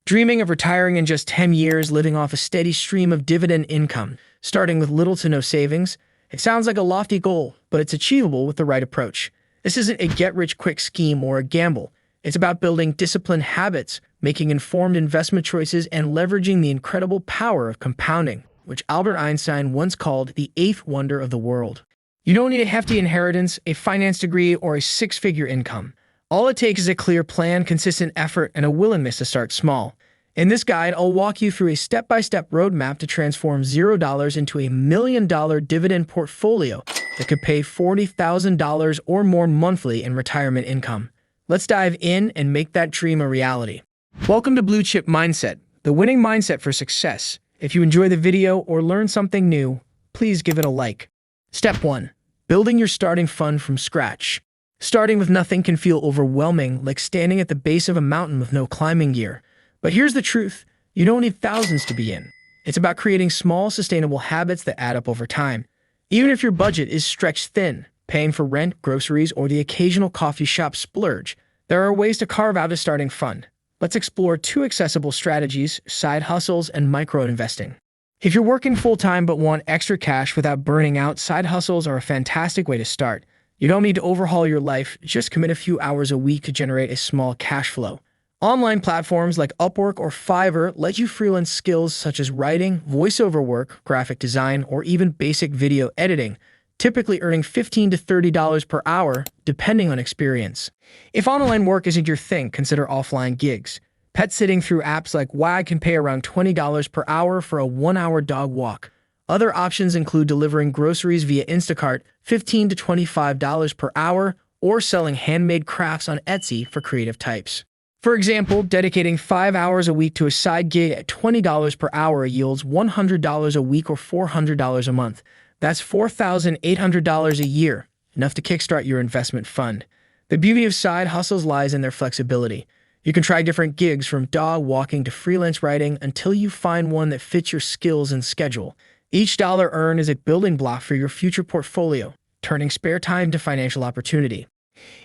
Dreaming of retiring in just 10 years, living off a steady stream of dividend income, starting with little to no savings? It sounds like a lofty goal, but it's achievable with the right approach. This isn't a get-rich-quick scheme or a gamble. It's about building disciplined habits, making informed investment choices, and leveraging the incredible power of compounding, which Albert Einstein once called the eighth wonder of the world. You don't need a hefty inheritance, a finance degree, or a six-figure income. All it takes is a clear plan, consistent effort, and a willingness to start small. In this guide, I'll walk you through a step-by-step roadmap to transform $0 into a $1 million dividend portfolio that could pay $40,000 or more monthly in retirement income. Let's dive in and make that dream a reality. Welcome to Blue Chip Mindset, the winning mindset for success. If you enjoy the video or learn something new, please give it a like. Step 1. Building your starting fund from scratch. Starting with nothing can feel overwhelming, like standing at the base of a mountain with no climbing gear. But here's the truth. You don't need thousands to begin. It's about creating small, sustainable habits that add up over time. Even if your budget is stretched thin, paying for rent, groceries, or the occasional coffee shop splurge, there are ways to carve out a starting fund. Let's explore two accessible strategies: side hustles and micro-investing. If you're working full-time but want extra cash without burning out, side hustles are a fantastic way to start. You don't need to overhaul your life, just commit a few hours a week to generate a small cash flow. Online platforms like Upwork or Fiverr let you freelance skills such as writing, voiceover work, graphic design, or even basic video editing, typically earning $15 to $30 per hour, depending on experience. If online work isn't your thing, consider offline gigs. Pet sitting through apps like Wag can pay around $20 per hour for a 1-hour dog walk. Other options include delivering groceries via Instacart, $15 to $25 per hour, or selling handmade crafts on Etsy for creative types. For example, dedicating 5 hours a week to a side gig at $20 per hour yields $100 a week or $400 a month. That's $4,800 a year, enough to kickstart your investment fund. The beauty of side hustles lies in their flexibility. You can try different gigs from dog walking to freelance writing until you find one that fits your skills and schedule. Each dollar earned is a building block for your future portfolio, turning spare time to financial opportunity.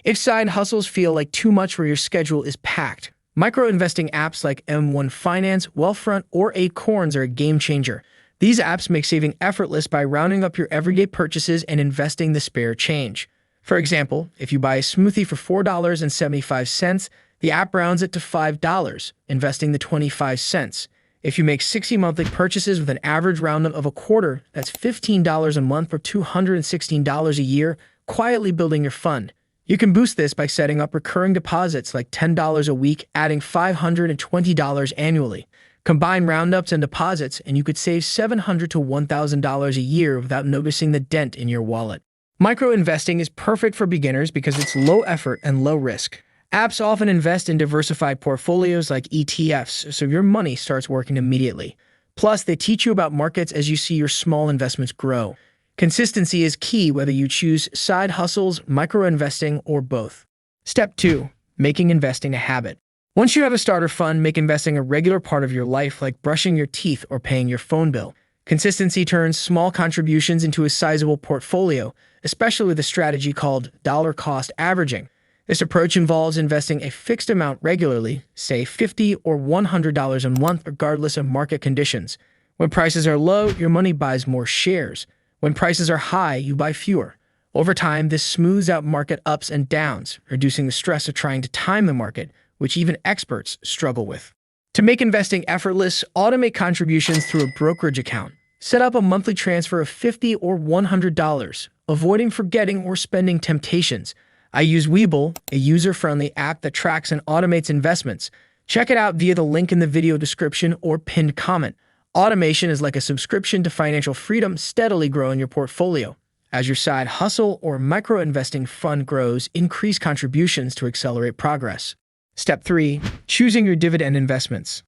If side hustles feel like too much where your schedule is packed, micro-investing apps like M1 Finance, Wealthfront, or Acorns are a game changer. These apps make saving effortless by rounding up your everyday purchases and investing the spare change. For example, if you buy a smoothie for $4.75, the app rounds it to $5, investing the 25 cents. If you make 60 monthly purchases with an average roundup of a quarter, that's $15 a month or $216 a year, quietly building your fund. You can boost this by setting up recurring deposits like $10 a week, adding $520 annually. Combine roundups and deposits, and you could save $700 to $1,000 a year without noticing the dent in your wallet. Micro-investing is perfect for beginners because it's low effort and low risk. Apps often invest in diversified portfolios like ETFs, so your money starts working immediately. Plus, they teach you about markets as you see your small investments grow. Consistency is key whether you choose side hustles, micro-investing, or both. Step 2. Making investing a habit. Once you have a starter fund, make investing a regular part of your life, like brushing your teeth or paying your phone bill. Consistency turns small contributions into a sizable portfolio, especially with a strategy called dollar cost averaging. This approach involves investing a fixed amount regularly, say $50 or $100 a month, regardless of market conditions. When prices are low, your money buys more shares. When prices are high, you buy fewer. Over time, this smooths out market ups and downs, reducing the stress of trying to time the market, which even experts struggle with. To make investing effortless, automate contributions through a brokerage account. Set up a monthly transfer of $50 or $100, avoiding forgetting or spending temptations. I use Webull, a user-friendly app that tracks and automates investments. Check it out via the link in the video description or pinned comment. Automation is like a subscription to financial freedom, steadily growing your portfolio. As your side hustle or micro-investing fund grows, increase contributions to accelerate progress. Step 3. Choosing your dividend investments.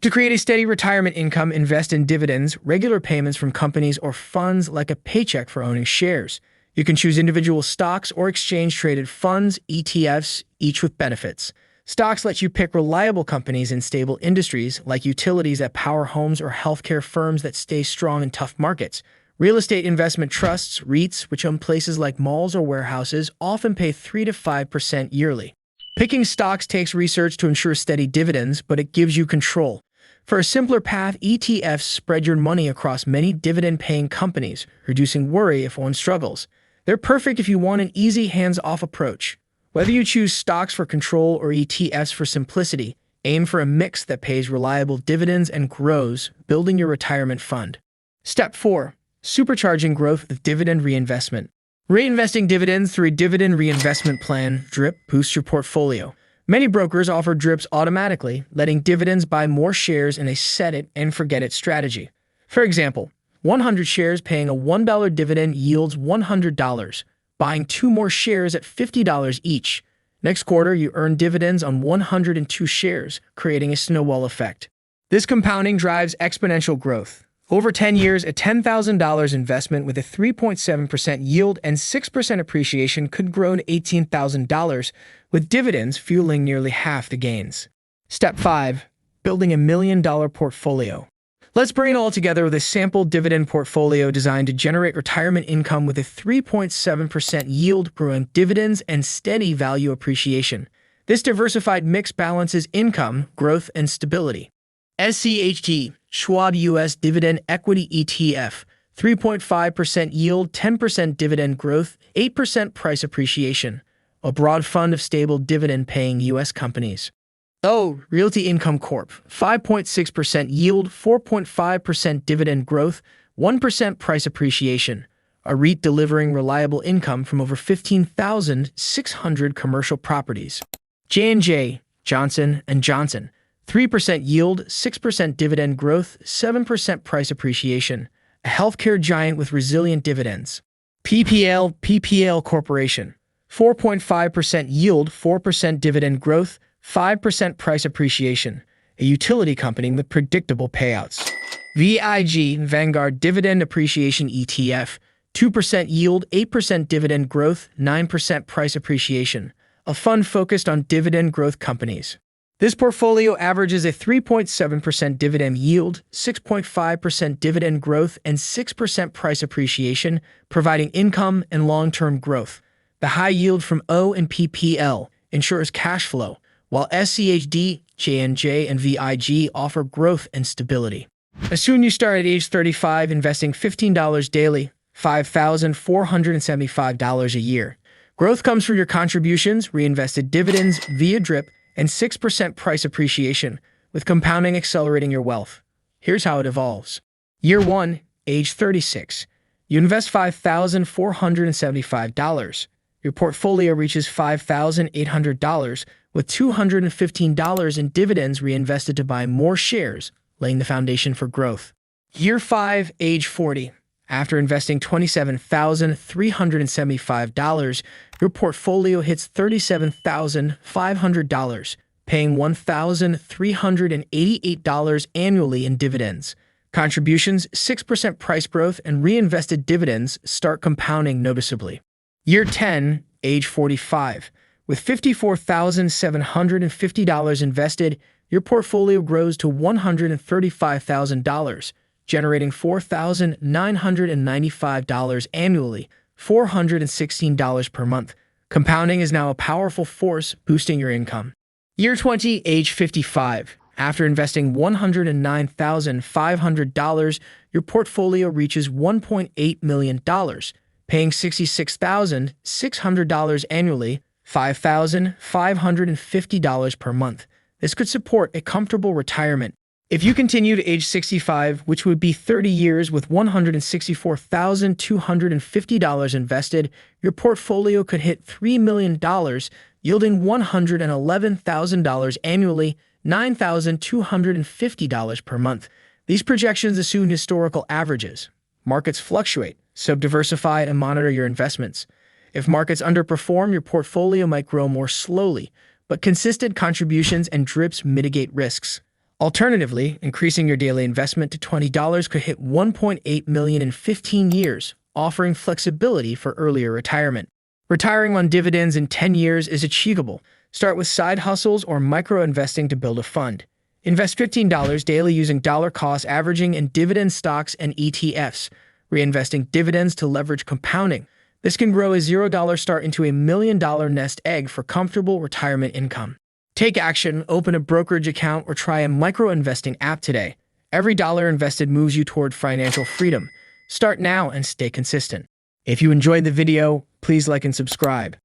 To create a steady retirement income, invest in dividends, regular payments from companies or funds like a paycheck for owning shares. You can choose individual stocks or exchange-traded funds, ETFs, each with benefits. Stocks let you pick reliable companies in stable industries, like utilities that power homes or healthcare firms that stay strong in tough markets. Real estate investment trusts, REITs, which own places like malls or warehouses, often pay 3 to 5% yearly. Picking stocks takes research to ensure steady dividends, but it gives you control. For a simpler path, ETFs spread your money across many dividend-paying companies, reducing worry if one struggles. They're perfect if you want an easy, hands-off approach. Whether you choose stocks for control or ETFs for simplicity, aim for a mix that pays reliable dividends and grows, building your retirement fund. Step 4. Supercharging growth with dividend reinvestment. Reinvesting dividends through a dividend reinvestment plan, DRIP, boosts your portfolio. Many brokers offer DRIPs automatically, letting dividends buy more shares in a set-it-and-forget-it strategy. For example, 100 shares paying a $1 dividend yields $100, buying 2 more shares at $50 each. Next quarter, you earn dividends on 102 shares, creating a snowball effect. This compounding drives exponential growth. Over 10 years, a $10,000 investment with a 3.7% yield and 6% appreciation could grow to $18,000, with dividends fueling nearly half the gains. Step 5. Building a $1 million portfolio. Let's bring it all together with a sample dividend portfolio designed to generate retirement income with a 3.7% yield, growing dividends, and steady value appreciation. This diversified mix balances income, growth, and stability. SCHD, SCHD US Dividend Equity ETF, 3.5% yield, 10% dividend growth, 8% price appreciation. A broad fund of stable dividend-paying U.S. companies. O, Realty Income Corp, 5.6% yield, 4.5% dividend growth, 1% price appreciation. A REIT delivering reliable income from over 15,600 commercial properties. J&J, Johnson & Johnson, 3% yield, 6% dividend growth, 7% price appreciation. A healthcare giant with resilient dividends. PPL Corporation, 4.5% yield, 4% dividend growth, 5% price appreciation. A utility company with predictable payouts. VIG, Vanguard Dividend Appreciation ETF, 2% yield, 8% dividend growth, 9% price appreciation. A fund focused on dividend growth companies. This portfolio averages a 3.7% dividend yield, 6.5% dividend growth, and 6% price appreciation, providing income and long-term growth. The high yield from O and PPL ensures cash flow, while SCHD, J&J, and VIG offer growth and stability. Assume you start at age 35 investing $15 daily, $5,475 a year. Growth comes from your contributions, reinvested dividends via DRIP, and 6% price appreciation, with compounding accelerating your wealth. Here's how it evolves. Year 1, age 36. You invest $5,475. Your portfolio reaches $5,800, with $215 in dividends reinvested to buy more shares, laying the foundation for growth. Year 5, age 40. After investing $27,375, your portfolio hits $37,500, paying $1,388 annually in dividends. Contributions, 6% price growth, and reinvested dividends start compounding noticeably. Year 10, age 45. With $54,750 invested, your portfolio grows to $135,000, generating $4,995 annually, $416 per month. Compounding is now a powerful force boosting your income. Year 20, age 55. After investing $109,500, your portfolio reaches $1.8 million, paying $66,600 annually, $5,550 per month. This could support a comfortable retirement. If you continue to age 65, which would be 30 years with $164,250 invested, your portfolio could hit $3 million, yielding $111,000 annually, $9,250 per month. These projections assume historical averages. Markets fluctuate, so diversify and monitor your investments. If markets underperform, your portfolio might grow more slowly, but consistent contributions and DRIPs mitigate risks. Alternatively, increasing your daily investment to $20 could hit $1.8 million in 15 years, offering flexibility for earlier retirement. Retiring on dividends in 10 years is achievable. Start with side hustles or micro-investing to build a fund. Invest $15 daily using dollar-cost averaging in dividend stocks and ETFs, reinvesting dividends to leverage compounding. This can grow a $0 start into a $1 million nest egg for comfortable retirement income. Take action, open a brokerage account, or try a micro-investing app today. Every dollar invested moves you toward financial freedom. Start now and stay consistent. If you enjoyed the video, please like and subscribe.